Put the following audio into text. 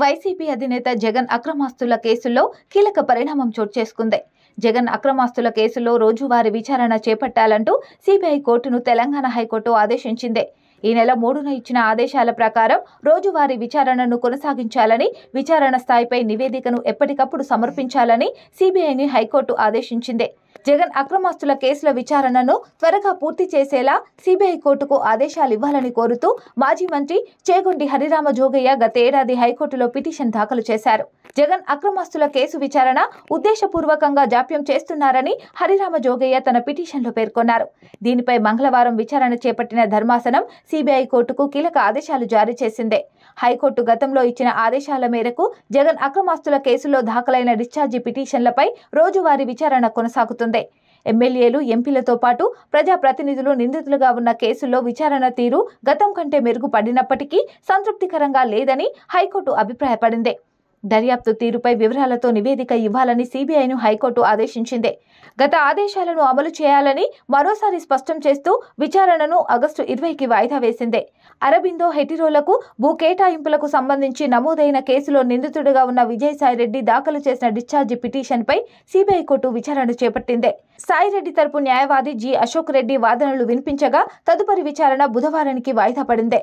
YCP అధినేత జగన్ అక్రమాస్తుల కేసుల్లో కీలక పరిణామం చోటు చేసుకుంది. జగన్ అక్రమాస్తుల కేసులో రోజువారీ విచారణ చేపట్టాలంటూ సిబిఐ కోర్టును తెలంగాణ హైకోర్టు ఆదేశించింది. ఈ నెల 3న ఇచ్చిన ఆదేశాల ప్రకారం రోజువారీ విచారణను కొనసాగించాలని, విచారణ స్థాయిపై నివేదికను ఎప్పటికప్పుడు సమర్పించాలని సిబిఐని హైకోర్టు ఆదేశించింది. జగన్ అక్రమాస్తుల కేసుల విచారణను త్వరగా పూర్తి చేసేలా సిబిఐ కోర్టుకు ఆదేశాలివ్వాలని కోరుతూ మాజీ మంత్రి చేగొండి హరిరామ జోగయ్య గత ఏడాది హైకోర్టులో పిటిషన్ దాఖలు చేశారు. జగన్ అక్రమాస్తుల కేసు విచారణ ఉద్దేశపూర్వకంగా జాప్యం చేస్తున్నారని హరిరామ జోగయ్య తన పిటిషన్లో పేర్కొన్నారు. దీనిపై మంగళవారం విచారణ చేపట్టిన ధర్మాసనం సిబిఐ కోర్టుకు కీలక ఆదేశాలు జారీ చేసింది. హైకోర్టు గతంలో ఇచ్చిన ఆదేశాల మేరకు జగన్ అక్రమాస్తుల కేసులో దాఖలైన డిశ్చార్జి పిటిషన్లపై రోజువారీ విచారణ కొనసాగుతుంది. ఎమ్మెల్యేలు, ఎంపీలతో పాటు ప్రజాప్రతినిధులు నిందితులుగా ఉన్న కేసుల్లో విచారణ తీరు గతం కంటే మెరుగుపడినప్పటికీ సంతృప్తికరంగా లేదని హైకోర్టు అభిప్రాయపడింది. దర్యాప్తు తీరుపై వివరాలతో నివేదిక ఇవ్వాలని సిబిఐను హైకోర్టు ఆదేశించింది. గత ఆదేశాలను అమలు చేయాలని మరోసారి స్పష్టం చేస్తూ విచారణను ఆగస్టు 20కి వాయిదా వేసింది. అరబిందో హెటిరోలకు భూ కేటాయింపులకు సంబంధించి నమోదైన కేసులో నిందితుడిగా ఉన్న విజయసాయిరెడ్డి దాఖలు చేసిన డిశ్చార్జి పిటిషన్పై సిబిఐ కోర్టు విచారణ చేపట్టింది. సాయిరెడ్డి తరపు న్యాయవాది జి. అశోక్ రెడ్డి వాదనలు వినిపించగా తదుపరి విచారణ బుధవారానికి వాయిదా పడింది.